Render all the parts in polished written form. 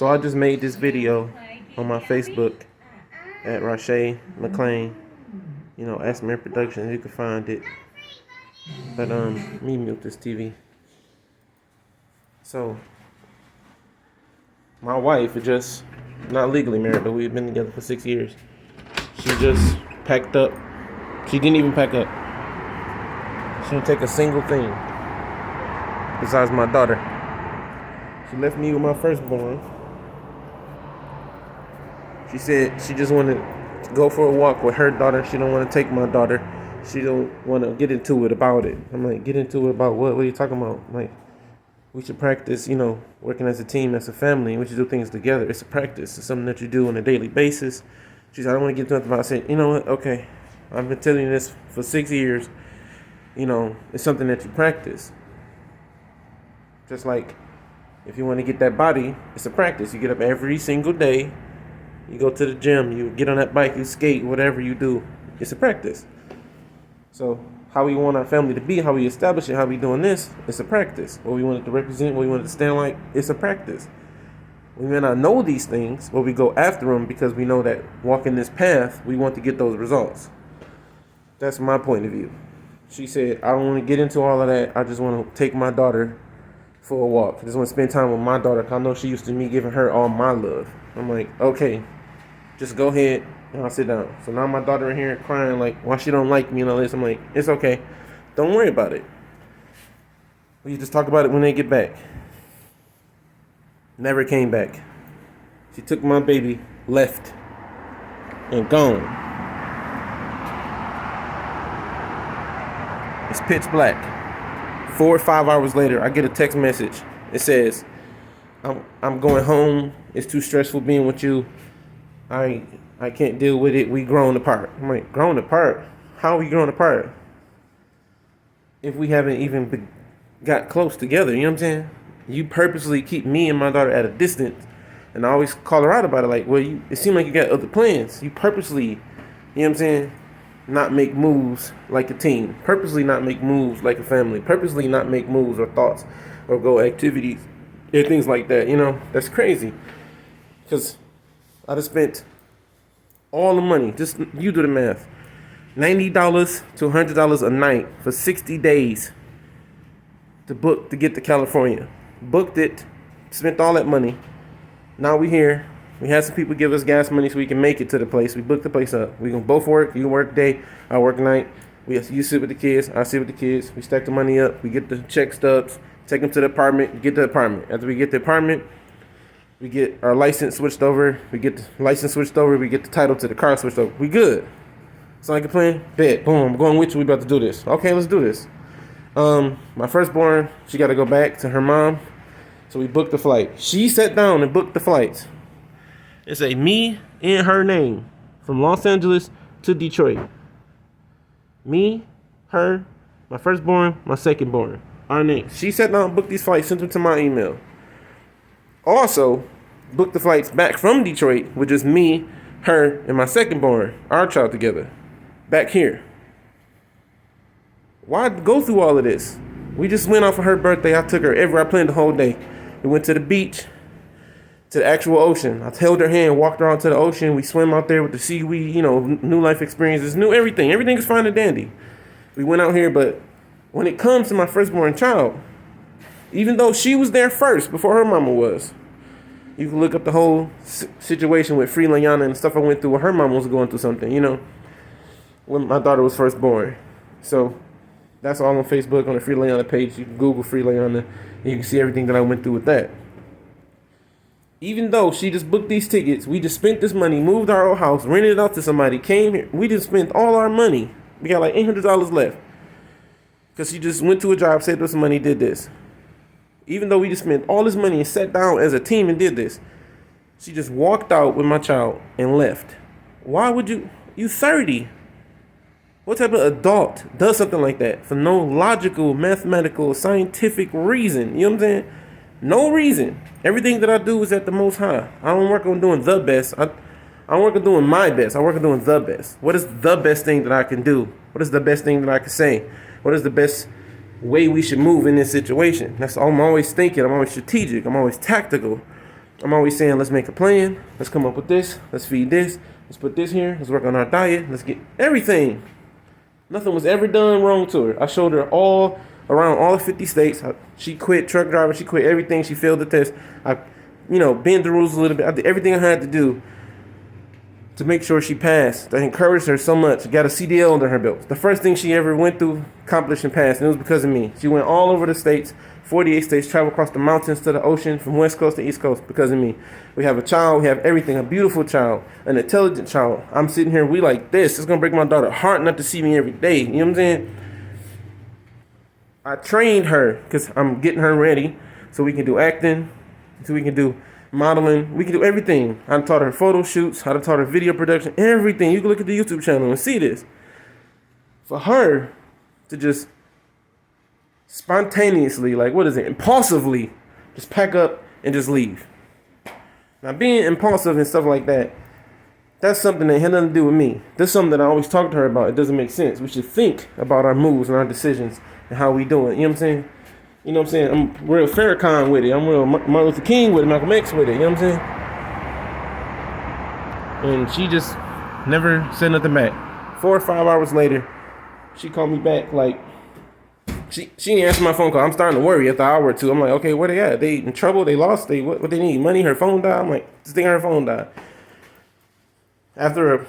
So I just made this video on my Facebook at Rashay McLean. You know, Asthma Productions, you can find it. But let me mute this TV. So my wife is just not legally married, but we've been together for 6 years. She just packed up. She didn't even pack up. She didn't take a single thing besides my daughter. She left me with my firstborn. She said she just wanted to go for a walk with her daughter. She don't want to take my daughter. She don't want to get into it about it. I'm like, get into it about what? What are you talking about? Like, we should practice, working as a team, as a family. We should do things together. It's a practice. It's something that you do on a daily basis. She said, I don't want to get into it about it. I said, you know what? Okay. I've been telling you this for 6 years. It's something that you practice. Just like if you want to get that body, it's a practice. You get up every single day. You go to the gym. You get on that bike. You skate. Whatever you do, it's a practice. So how we want our family to be, how we establish it, how we doing this, it's a practice. What we want it to represent, what we want it to stand like, it's a practice. We may not know these things, but we go after them because we know that walking this path, we want to get those results. That's my point of view. She said, I don't want to get into all of that. I just want to take my daughter for a walk. I just want to spend time with my daughter because I know she used to me giving her all my love. I'm like, okay, just go ahead and I'll sit down. So now my daughter in here crying like, why she don't like me and all this. I'm like, it's okay. Don't worry about it. We just talk about it when they get back. Never came back. She took my baby, left, and gone. It's pitch black. 4 or 5 hours later, I get a text message. It says, I'm going home. It's too stressful being with you. I can't deal with it. We grown apart. I'm like, grown apart? How are we grown apart? If we haven't even got close together, you know what I'm saying? You purposely keep me and my daughter at a distance. And I always call her out about it. Like, well, it seemed like you got other plans. You purposely, you know what I'm saying? Not make moves like a team. Purposely not make moves like a family. Purposely not make moves or thoughts or go activities and things like that. That's crazy. Because I just spent all the money. Just you do the math. $90 to $100 a night for 60 days to get to California. Booked it. Spent all that money. Now we here. We had some people give us gas money so we can make it to the place. We booked the place up. We gonna both work. You work day, I work night. You sit with the kids, I sit with the kids. We stack the money up. We get the check stubs, take them to the apartment, get the apartment. After we get the apartment, we get our license switched over. We get the license switched over. We get the title to the car switched over. We good. Sound like a plan? Bet. Boom. I'm going with you. We about to do this. Okay, let's do this. My firstborn, she got to go back to her mom. So we booked the flight. She sat down and booked the flights. It's a me and her name from Los Angeles to Detroit. Me, her, my firstborn, my secondborn. Our name. She sat down and booked these flights, sent them to my email. Also, booked the flights back from Detroit with just me, her, and my secondborn, our child together. Back here. Why go through all of this? We just went out for her birthday. I took her I planned the whole day. We went to the beach, to the actual ocean. I held her hand, walked her out to the ocean. We swam out there with the seaweed, new life experiences, new everything. Everything is fine and dandy. We went out here, but when it comes to my firstborn child, even though she was there first before her mama was, you can look up the whole situation with Freelance and stuff I went through when her mama was going through something, when my daughter was first born. So that's all on Facebook, on the Freelance page. You can Google Freelance and you can see everything that I went through with that. Even though she just booked these tickets, we just spent this money, moved our old house, rented it out to somebody, came here. We just spent all our money. We got like $800 left. Because she just went to a job, saved us some money, did this. Even though we just spent all this money and sat down as a team and did this, she just walked out with my child and left. Why would you 30. What type of adult does something like that for no logical, mathematical, scientific reason? You know what I'm saying? No reason. Everything that I do is at the most high. I don't work on doing the best. I don't work on doing my best. I work on doing the best. What is the best thing that I can do? What is the best thing that I can say? What is the best way we should move in this situation? That's all I'm always thinking. I'm always strategic. I'm always tactical. I'm always saying, let's make a plan. Let's come up with this. Let's feed this. Let's put this here. Let's work on our diet. Let's get everything. Nothing was ever done wrong to her. I showed her all around all 50 states. She quit truck driving. She quit everything. She failed the test. I, bend the rules a little bit. I did everything I had to do to make sure she passed. I encouraged her so much. Got a CDL under her belt. The first thing she ever went through, accomplished, and passed. And it was because of me. She went all over the states, 48 states, traveled across the mountains to the ocean, from West Coast to East Coast, because of me. We have a child. We have everything. A beautiful child. An intelligent child. I'm sitting here. We like this. It's going to break my daughter's heart not to see me every day. You know what I'm saying? I trained her because I'm getting her ready so we can do acting, so we can do modeling, we can do everything. I taught her photo shoots, I taught her video production, everything. You can look at the YouTube channel and see this. For her to just spontaneously, impulsively, just pack up and just leave. Now, being impulsive and stuff like that, that's something that had nothing to do with me. That's something that I always talk to her about. It doesn't make sense. We should think about our moves and our decisions and how we do it. You know what I'm saying? You know what I'm saying? I'm real Farrakhan with it. I'm real Martin Luther King with it, Malcolm X with it. You know what I'm saying? And she just never said nothing back. 4 or 5 hours later, she called me back. She didn't answer my phone call. I'm starting to worry after an hour or two. I'm like, okay, where they at? They in trouble? They lost? What they need? Money? Her phone died? I'm like, this thing, her phone died. After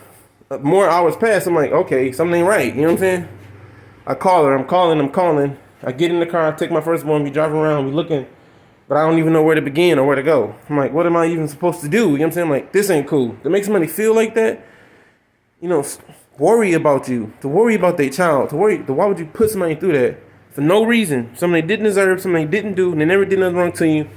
more hours passed, I'm like, okay, something ain't right. You know what I'm saying? I call her. I'm calling. I get in the car. I take my firstborn. We drive around. We looking. But I don't even know where to begin or where to go. I'm like, what am I even supposed to do? You know what I'm saying? I'm like, this ain't cool. To make somebody feel like that, worry about you. To worry about their child. Why would you put somebody through that? For no reason. Something they didn't deserve. Something they didn't do. And they never did nothing wrong to you.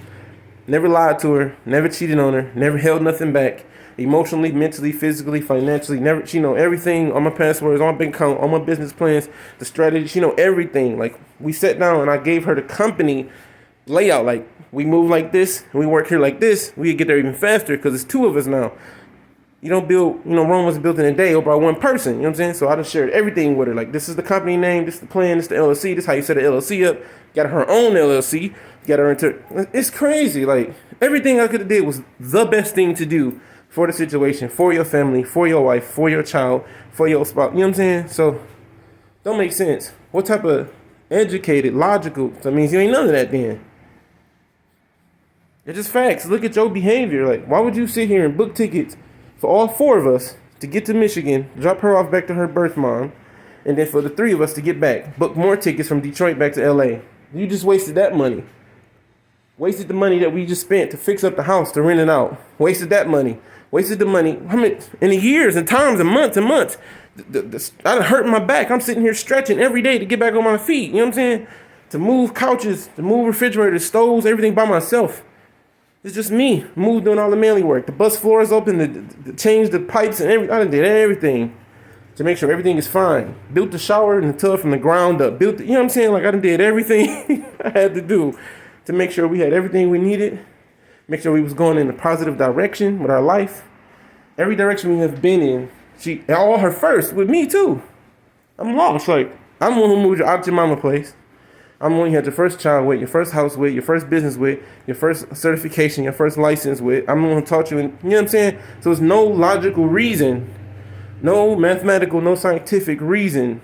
Never lied to her. Never cheated on her. Never held nothing back. Emotionally, mentally, physically, financially, never. She know everything, all my passwords, all my bank account, all my business plans, the strategy. She know everything. Like, we sat down and I gave her the company layout. Like, we move like this and we work here like this. We get there even faster because it's 2 of us now. You don't build, Rome wasn't built in a day or by one person. You know what I'm saying? So I just shared everything with her. Like, this is the company name, this is the plan, this is the L.L.C, this is how you set an L.L.C up. Got her own L.L.C. Got her into. It's crazy. Like, everything I could have did was the best thing to do for the situation, for your family, for your wife, for your child, for your spouse. You know what I'm saying? So, don't make sense. What type of educated, logical, that means you ain't none of that then. It's just facts. Look at your behavior. Like, why would you sit here and book tickets for all 4 of us to get to Michigan, drop her off back to her birth mom, and then for the 3 of us to get back, book more tickets from Detroit back to L.A.? You just wasted that money. Wasted the money that we just spent to fix up the house, to rent it out. Wasted that money. Wasted the money. How many in the years and times and months and months? I done hurt my back. I'm sitting here stretching every day to get back on my feet. You know what I'm saying? To move couches, to move refrigerators, stoves, everything by myself. It's just me. Move doing all the manly work. The bus floors open, to change the pipes and everything. I done did everything to make sure everything is fine. Built the shower and the tub from the ground up. You know what I'm saying? Like, I done did everything I had to do to make sure we had everything we needed. Make sure we was going in a positive direction with our life. Every direction we have been in, she all her first with me too. I'm lost. Like, I'm the one who moved you out your mama place. I'm the one you had your first child with, your first house with, your first business with, your first certification, your first license with. I'm the one who taught you. You know what I'm saying? So there's no logical reason, no mathematical, no scientific reason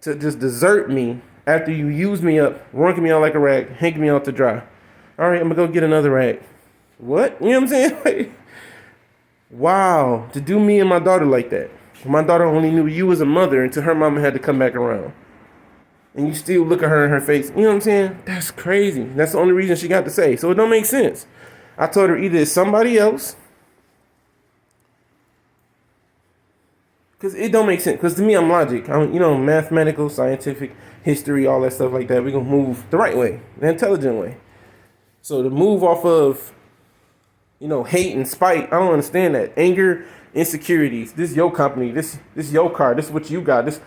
to just desert me after you use me up, working me out like a rag, hanging me out to dry. All right, I'm going to go get another rag. What? You know what I'm saying? Like, wow. To do me and my daughter like that. My daughter only knew you as a mother until her mama had to come back around. And you still look at her in her face. You know what I'm saying? That's crazy. That's the only reason she got to say. So it don't make sense. I told her either it's somebody else. Because it don't make sense. Because to me, I'm logic. I'm, mathematical, scientific, history, all that stuff like that. We're going to move the right way, the intelligent way. So to move off of, hate and spite, I don't understand that. Anger, insecurities. This is your company. This is your car. This is what you got. This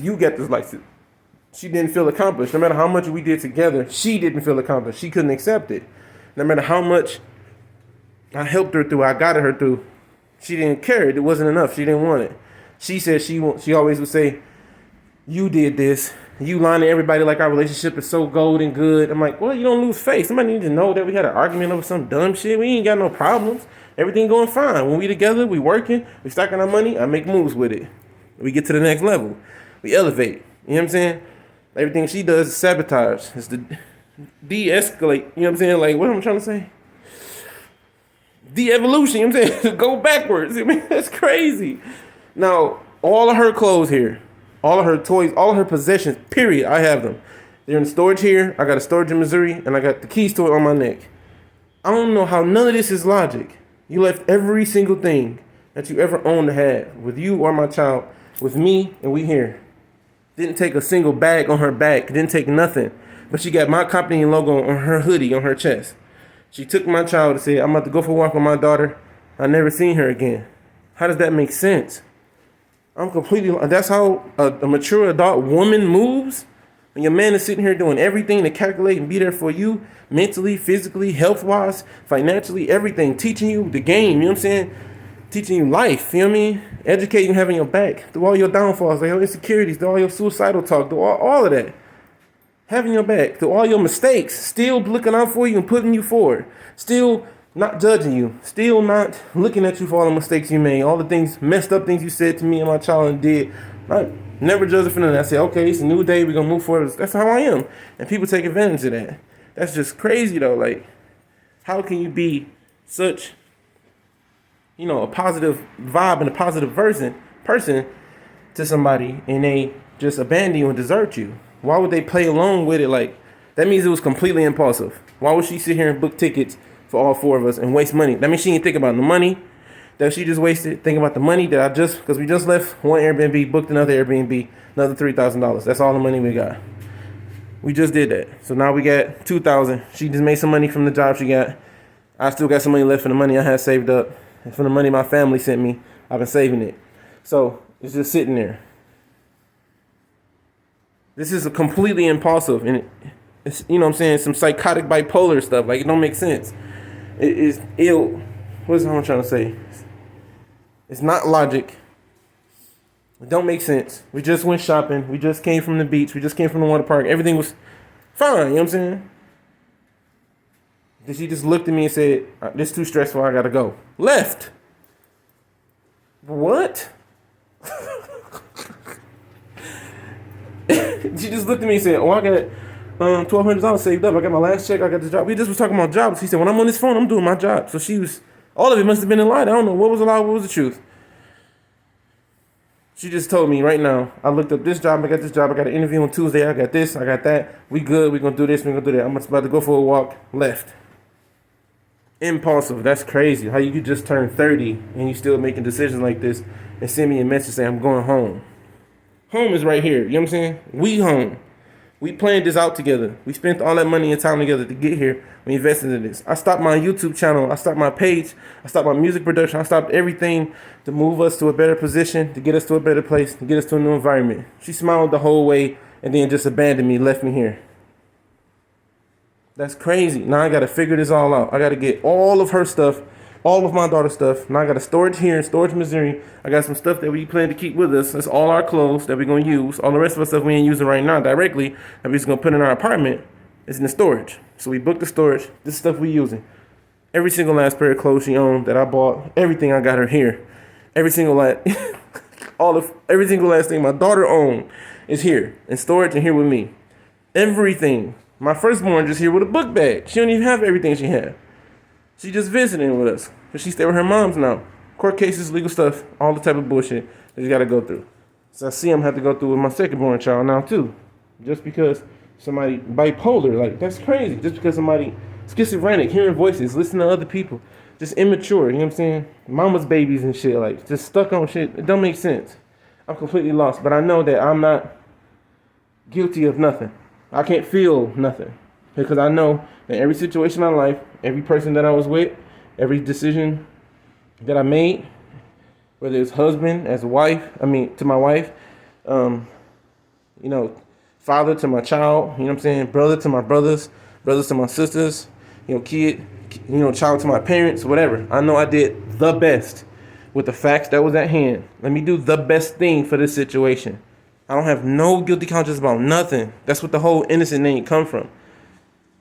you get this license. She didn't feel accomplished. No matter how much we did together, she didn't feel accomplished. She couldn't accept it. No matter how much I helped her through, I guided her through, she didn't care. It wasn't enough. She didn't want it. She said she always would say, you did this You lying to everybody like our relationship is so golden good. I'm like, well, you don't lose face. Somebody need to know that we had an argument over some dumb shit. We ain't got no problems. Everything going fine. When we together, we working, we stacking our money, I make moves with it. We get to the next level. We elevate. You know what I'm saying? Everything she does is sabotage. It's the de-escalate. You know what I'm saying? Like, what am I trying to say? De-evolution. You know what I'm saying? Go backwards. I mean, that's crazy. Now, all of her clothes here, all of her toys, all of her possessions, period, I have them. They're in storage here. I got a storage in Missouri, and I got the keys to it on my neck. I don't know how none of this is logic. You left every single thing that you ever owned to have with you or my child, with me, and we here. Didn't take a single bag on her back. Didn't take nothing. But she got my company logo on her hoodie, on her chest. She took my child and said, I'm about to go for a walk with my daughter. I never seen her again. How does that make sense? That's how a mature adult woman moves? When your man is sitting here doing everything to calculate and be there for you, mentally, physically, health-wise, financially, everything, teaching you the game, you know what I'm saying? Teaching you life, you know what I mean? Educating, having your back through all your downfalls, through your insecurities, through all your suicidal talk, through all of that. Having your back through all your mistakes, still looking out for you and putting you forward, still not judging you, still not looking at you for all the mistakes you made, all the things, messed up things you said to me and my child and did. I never judge it for nothing. I say, okay, it's a new day, we're going to move forward. That's how I am. And people take advantage of that. That's just crazy, though. Like, how can you be such, a positive vibe and a positive person to somebody and they just abandon you and desert you? Why would they play along with it? Like, that means it was completely impulsive. Why would she sit here and book tickets for all four of us and waste money? That means she didn't think about the money that she just wasted. Think about the money that because we just left one Airbnb, booked another Airbnb, another $3,000. That's all the money we got. We just did that. So now we got $2,000. She just made some money from the job she got. I still got some money left from the money I had saved up. And from the money my family sent me, I've been saving it. So it's just sitting there. This is a completely impulsive, and it's, some psychotic bipolar stuff. Like, it don't make sense. It is ill. What is I'm trying to say? It's not logic. It don't make sense. We just went shopping. We just came from the beach. We just came from the water park. Everything was fine. You know what I'm saying? Then she just looked at me and said, this is too stressful. I got to go. Left. What? She just looked at me and said, I got $1,200 saved up. I got my last check. I got the job. We just was talking about jobs. He said, when I'm on this phone, I'm doing my job. So all of it must have been a lie. I don't know. What was a lie? What was the truth? She just told me right now, I looked up this job. I got this job. I got an interview on Tuesday. I got this. I got that. We good. We're going to do this. We're going to do that. I'm about to go for a walk. Left. Impulsive. That's crazy. How you could just turn 30 and you still making decisions like this and send me a message saying, I'm going home. Home is right here. You know what I'm saying? We home. We planned this out together. We spent all that money and time together to get here. We invested in this. I stopped my YouTube channel. I stopped my page. I stopped my music production. I stopped everything to move us to a better position, to get us to a better place, to get us to a new environment. She smiled the whole way and then just abandoned me, left me here. That's crazy. Now I got to figure this all out. I got to get all of her stuff, all of my daughter's stuff. Now I got a storage here in Storage, Missouri. I got some stuff that we plan to keep with us. That's all our clothes that we're going to use. All the rest of our stuff we ain't using right now directly that we're just going to put in our apartment is in the storage. So we booked the storage. This stuff we using. Every single last pair of clothes she owned that I bought. Everything I got her here. Every single last thing my daughter owned is here in storage and here with me. Everything. My firstborn just here with a book bag. She don't even have everything she had. She just visiting with us. Because she stay with her moms now. Court cases, legal stuff, all the type of bullshit that you got to go through. So I see I'm have to go through with my second-born child now, too. Just because somebody bipolar, like, that's crazy. Just because somebody schizophrenic, hearing voices, listening to other people. Just immature, you know what I'm saying? Mama's babies and shit, like, just stuck on shit. It don't make sense. I'm completely lost. But I know that I'm not guilty of nothing. I can't feel nothing. Because I know that every situation in my life, every person that I was with, every decision that I made, whether it's husband, as a wife, to my wife, father to my child, you know what I'm saying, brother to my brothers to my sisters, kid, child to my parents, whatever. I know I did the best with the facts that was at hand. Let me do the best thing for this situation. I don't have no guilty conscience about nothing. That's what the whole innocent name come from.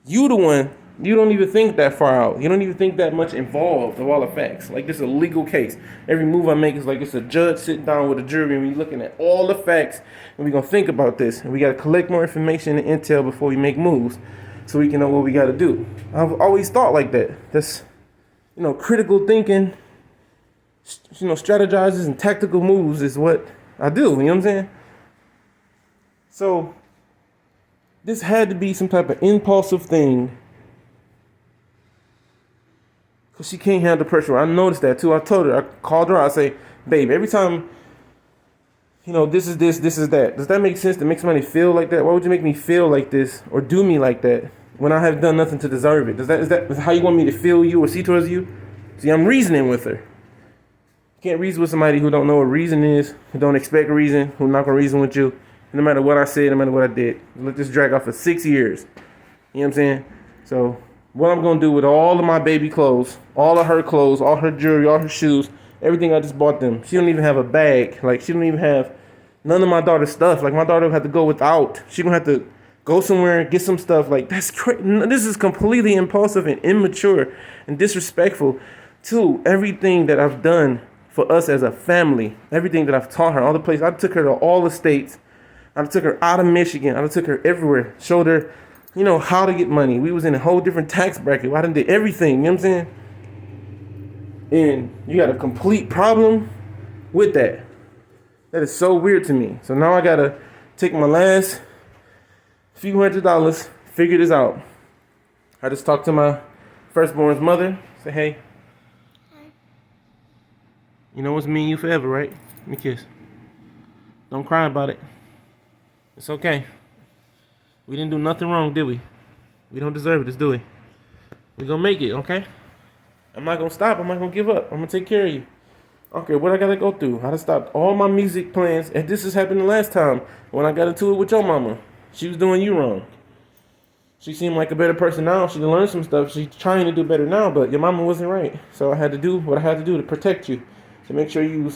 You the one, you don't even think that far out. You don't even think that much involved of all the facts. Like this is a legal case. Every move I make is like it's a judge sitting down with a jury and we looking at all the facts and we gonna think about this. And we gotta collect more information and intel before we make moves so we can know what we gotta do. I've always thought like that. That's, critical thinking, strategizes and tactical moves is what I do. You know what I'm saying? So this had to be some type of impulsive thing. Because she can't handle the pressure. I noticed that too. I told her, I called her out, I say, babe, every time, this is this, this is that. Does that make sense to make somebody feel like that? Why would you make me feel like this or do me like that when I have done nothing to deserve it? Is that how you want me to feel you or see towards you? See, I'm reasoning with her. You can't reason with somebody who don't know what reason is, who don't expect a reason, who not gonna reason with you. No matter what I said, no matter what I did. Let this drag off for 6 years. You know what I'm saying? So what I'm going to do with all of my baby clothes, all of her clothes, all her jewelry, all her shoes, everything I just bought them. She don't even have a bag. Like, she don't even have none of my daughter's stuff. Like, my daughter will have to go without. She don't have to go somewhere and get some stuff. Like, that's crazy. This is completely impulsive and immature and disrespectful to everything that I've done for us as a family. Everything that I've taught her, all the places. I took her to all the states. I took her out of Michigan. I took her everywhere. Showed her, how to get money. We was in a whole different tax bracket. I done did everything. You know what I'm saying? And you got a complete problem with that. That is so weird to me. So now I got to take my last few $100, figure this out. I just talked to my firstborn's mother. Say, hey. It's me and you forever, right? Let me kiss. Don't cry about it. It's okay. We didn't do nothing wrong, did we? We don't deserve this, do we? We're gonna make it, okay? I'm not gonna stop. I'm not gonna give up. I'm gonna take care of you. Okay, what I gotta go through? I done stopped all my music plans. And this has happened the last time when I got into it with your mama. She was doing you wrong. She seemed like a better person now. She learned some stuff. She's trying to do better now, but your mama wasn't right. So I had to do what I had to do to protect you, to make sure you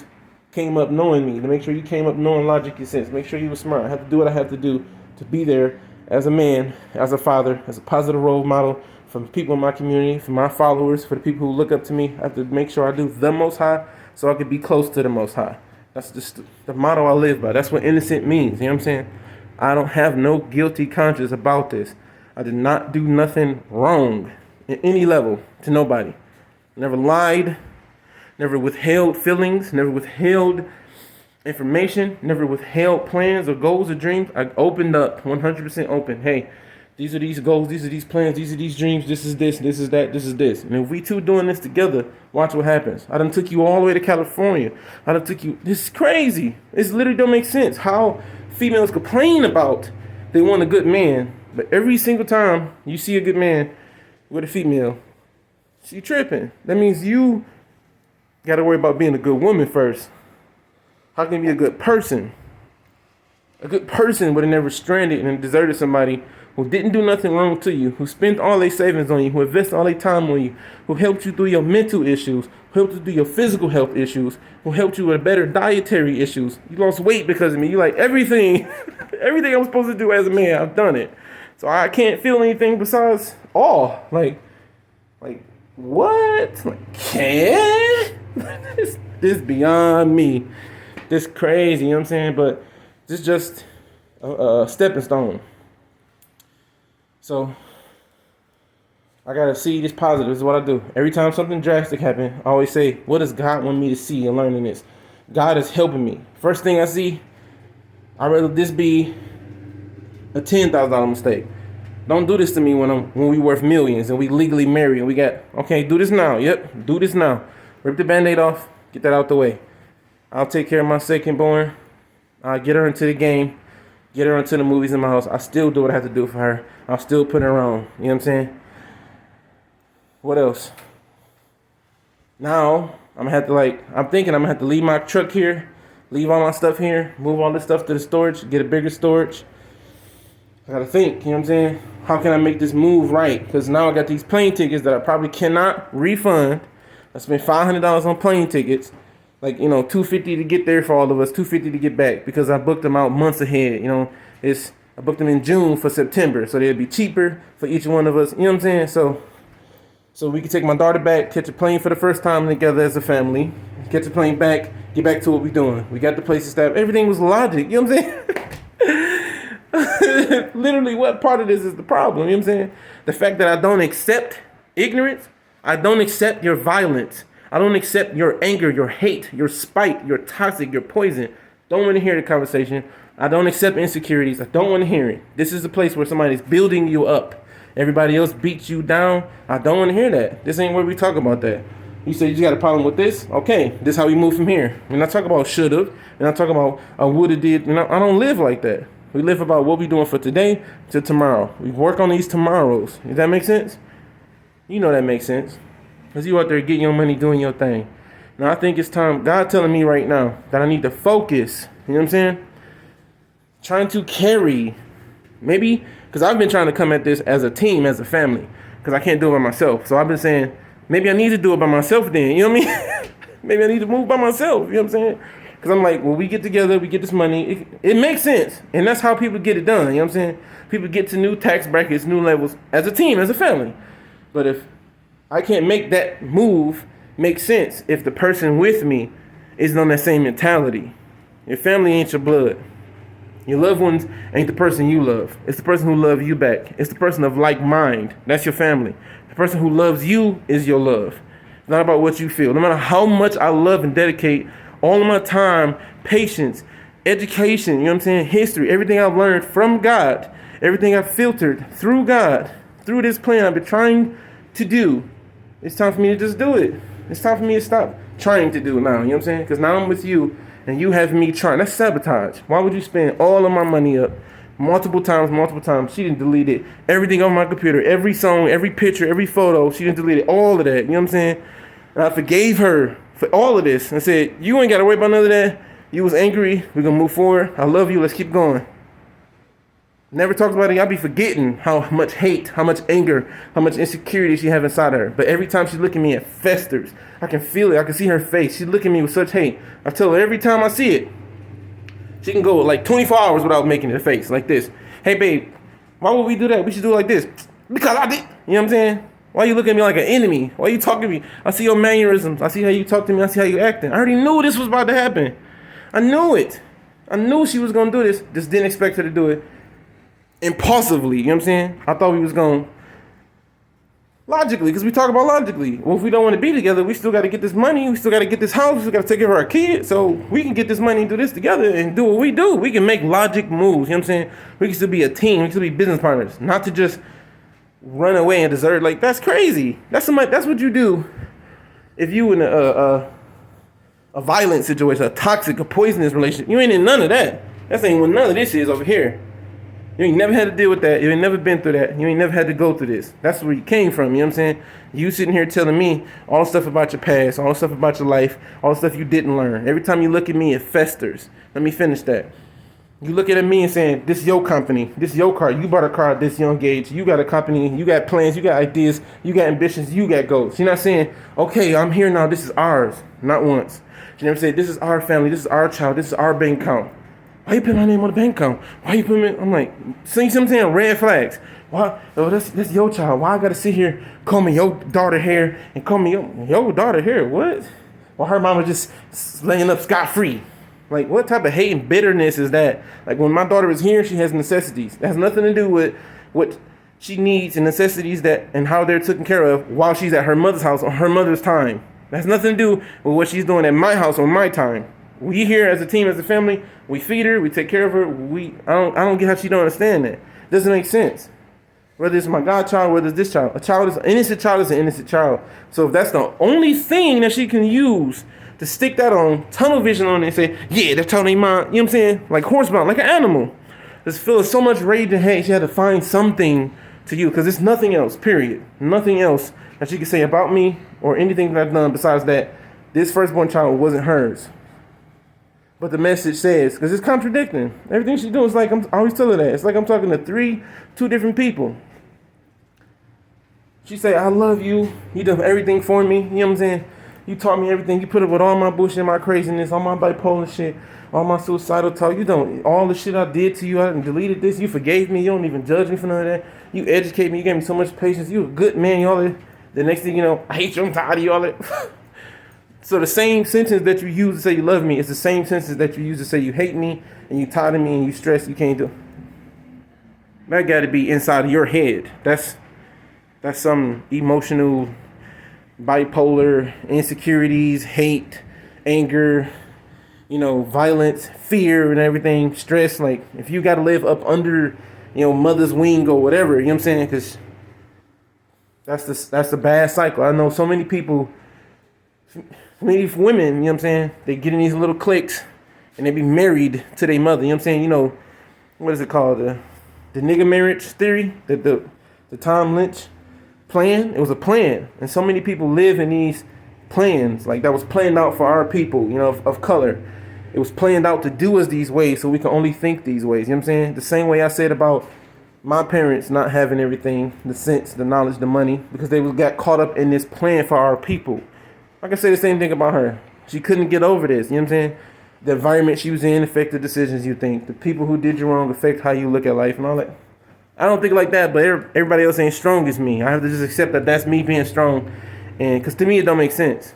came up knowing me, to make sure you came up knowing logic and sense, make sure you were smart. I have to do what I have to do to be there as a man, as a father, as a positive role model for the people in my community, for my followers, for the people who look up to me. I have to make sure I do the Most High so I could be close to the Most High. That's just the motto I live by. That's what innocent means. You know what I'm saying? I don't have no guilty conscience about this. I did not do nothing wrong at any level to nobody. Never lied. Never withheld feelings, never withheld information, never withheld plans or goals or dreams. I opened up, 100% open. Hey, these are these goals, these are these plans, these are these dreams, this is this, this is that, this is this. And if we two doing this together, watch what happens. I done took you all the way to California. I done took you, this is crazy. This literally don't make sense. How females complain about they want a good man, but every single time you see a good man with a female, she tripping. That means you got to worry about being a good woman first. How can you be a good person? A good person would have never stranded and deserted somebody who didn't do nothing wrong to you, who spent all their savings on you, who invested all their time on you, who helped you through your mental issues, who helped you through your physical health issues, who helped you with better dietary issues. You lost weight because of me. You like everything, everything I'm supposed to do as a man, I've done it. So I can't feel anything besides awe. Like what? Like, can't? This beyond me. This crazy, you know what I'm saying? But this just a stepping stone. So I gotta see this positive. This is what I do. Every time something drastic happens, I always say, what does God want me to see and learn in this? God is helping me. First thing I see, I'd rather this be a $10,000 mistake. Don't do this to me when we worth millions and we legally married and we got, okay, do this now. Yep, do this now. Rip the Band-Aid off, get that out the way. I'll take care of my second born. I'll get her into the game, get her into the movies in my house. I still do what I have to do for her. I'll still put her on. You know what I'm saying? What else? Now, I'm thinking I'm gonna have to leave my truck here, leave all my stuff here, move all this stuff to the storage, get a bigger storage. I gotta think, you know what I'm saying? How can I make this move right? Because now I got these plane tickets that I probably cannot refund. I spent $500 on plane tickets. like, $250 to get there for all of us, $250 to get back, because I booked them out months ahead. I booked them in June for September, so they'd be cheaper for each one of us. You know what I'm saying? So we could take my daughter back, catch a plane for the first time together as a family, catch a plane back, get back to what we're doing. We got the place established. Everything was logic. You know what I'm saying? Literally, what part of this is the problem? You know what I'm saying? The fact that I don't accept ignorance, I don't accept your violence, I don't accept your anger, your hate, your spite, your toxic, your poison. Don't want to hear the conversation. I don't accept insecurities. I don't want to hear it. This is a place where somebody's building you up. Everybody else beats you down. I don't want to hear that. This ain't where we talk about that. You say you got a problem with this? Okay, this is how we move from here. We're not talking about should've. We're not talking about I would've did. I don't live like that. We live about what we doing for today to tomorrow. We work on these tomorrows. Does that make sense? You know that makes sense. Because you out there getting your money, doing your thing. Now I think it's time. God telling me right now that I need to focus. You know what I'm saying? Trying to carry. Maybe, because I've been trying to come at this as a team, as a family. Because I can't do it by myself. So I've been saying, maybe I need to do it by myself then. You know what I mean? Maybe I need to move by myself. You know what I'm saying? Because I'm like, well, we get together, we get this money. It makes sense. And that's how people get it done. You know what I'm saying? People get to new tax brackets, new levels as a team, as a family. But if I can't make that move make sense if the person with me isn't on that same mentality. Your family ain't your blood. Your loved ones ain't the person you love. It's the person who loves you back. It's the person of like mind. That's your family. The person who loves you is your love. It's not about what you feel. No matter how much I love and dedicate all of my time, patience, education, you know what I'm saying, history, everything I've learned from God, everything I've filtered through God, through this plan I've been trying to do, it's time for me to just do it. It's time for me to stop trying to do it now. You know what I'm saying? Because now I'm with you. And you have me trying. That's sabotage. Why would you spend all of my money up multiple times? She didn't delete it. Everything on my computer, every song, every picture, every photo, she didn't delete it. All of that. You know what I'm saying? And I forgave her for all of this. I said, you ain't got to worry about none of that. You was angry. We're going to move forward. I love you. Let's keep going. Never talks about it. Y'all be forgetting how much hate, how much anger, how much insecurity she have inside her. But every time she look at me, it festers. I can feel it. I can see her face. She look at me with such hate. I tell her every time I see it, she can go like 24 hours without making a face like this. Hey, babe, why would we do that? We should do it like this. Because I did. You know what I'm saying? Why you look at me like an enemy? Why you talking to me? I see your mannerisms. I see how you talk to me. I see how you acting. I already knew this was about to happen. I knew it. I knew she was going to do this. Just didn't expect her to do it impulsively. You know what I'm saying? I thought we was going logically, because we talk about logically. Well, if we don't want to be together, we still got to get this money. We still got to get this house. We still got to take care of our kids. So we can get this money and do this together and do what we do. We can make logic moves. You know what I'm saying? We can still be a team. We can still be business partners. Not to just run away and desert. Like, that's crazy. That's what you do if you in a violent situation, a toxic, a poisonous relationship. You ain't in none of that. That's ain't what none of this is over here. You ain't never had to deal with that. You ain't never been through that. You ain't never had to go through this. That's where you came from, you know what I'm saying? You sitting here telling me all the stuff about your past, all the stuff about your life, all the stuff you didn't learn. Every time you look at me, it festers. Let me finish that. You looking at me and saying, this is your company, this is your car. You bought a car at this young age. You got a company, you got plans, you got ideas, you got ambitions, you got goals. You're not saying, okay, I'm here now, this is ours. Not once. You never say, this is our family, this is our child, this is our bank account. Why you put my name on the bank account? Why you put me? I'm like, see what I'm saying? Red flags. Why? Oh, that's your child. Why I gotta sit here combing your daughter hair and combing your daughter hair? What? Why her mama just laying up scot free? Like, what type of hate and bitterness is that? Like, when my daughter is here, she has necessities. That has nothing to do with what she needs and necessities that and how they're taken care of while she's at her mother's house on her mother's time. That has nothing to do with what she's doing at my house on my time. We here as a team, as a family, we feed her, we take care of her. I don't get how she don't understand that. It doesn't make sense. Whether it's my godchild, whether it's this child. An innocent child is an innocent child. So if that's the only thing that she can use to stick that on, tunnel vision on it and say, yeah, that child ain't mine. You know what I'm saying? Like horsebound, like an animal. Just feeling so much rage and hate, she had to find something to you. Because it's nothing else, period. Nothing else that she can say about me or anything that I've done besides that this firstborn child wasn't hers. But the message says, because it's contradicting. Everything she's doing is like, I always tell her that. It's like I'm talking to two different people. She say, I love you. You do everything for me. You know what I'm saying? You taught me everything. You put up with all my bullshit, my craziness, all my bipolar shit, all my suicidal talk. You don't, all the shit I did to you, I deleted this. You forgave me. You don't even judge me for none of that. You educate me. You gave me so much patience. You a good man. You all that. The next thing you know, I hate you. I'm tired of you. All that. So the same sentence that you use to say you love me is the same sentence that you use to say you hate me and you tired of me and you stress you can't do. That got to be inside of your head. That's some emotional, bipolar, insecurities, hate, anger, violence, fear and everything, stress. Like if you got to live up under, mother's wing or whatever, you know what I'm saying? Because that's the bad cycle. I know so many people, many women, you know what I'm saying? They get in these little cliques and they be married to their mother, you know what I'm saying? What is it called? The nigga marriage theory, the Tom Lynch plan. It was a plan. And so many people live in these plans, like that was planned out for our people, of color. It was planned out to do us these ways so we can only think these ways, you know what I'm saying? The same way I said about my parents not having everything, the sense, the knowledge, the money, because they got caught up in this plan for our people. I can say the same thing about her. She couldn't get over this, you know what I'm saying? The environment she was in affected decisions you think. The people who did you wrong affect how you look at life and all that. I don't think like that, but everybody else ain't strong as me. I have to just accept that that's me being strong. And because to me, it don't make sense.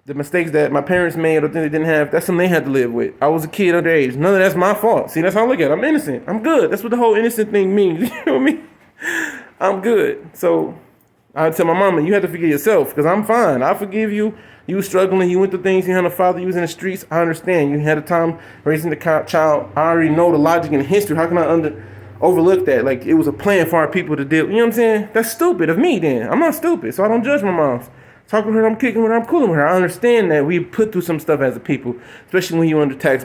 The mistakes that my parents made or things they didn't have, that's something they had to live with. I was a kid underage. None of that's my fault. See, that's how I look at it. I'm innocent. I'm good. That's what the whole innocent thing means. You know what I mean? I'm good. So I tell my mama, you have to forgive yourself because I'm fine. I forgive you. You was struggling. You went through things. You had a father. You was in the streets. I understand. You had a time raising the child. I already know the logic and history. How can I overlook that? Like, it was a plan for our people to deal. You know what I'm saying? That's stupid of me then. I'm not stupid, so I don't judge my moms. Talking with her, I'm kicking with her, I'm cooling with her. I understand that we put through some stuff as a people, especially when you're under tax.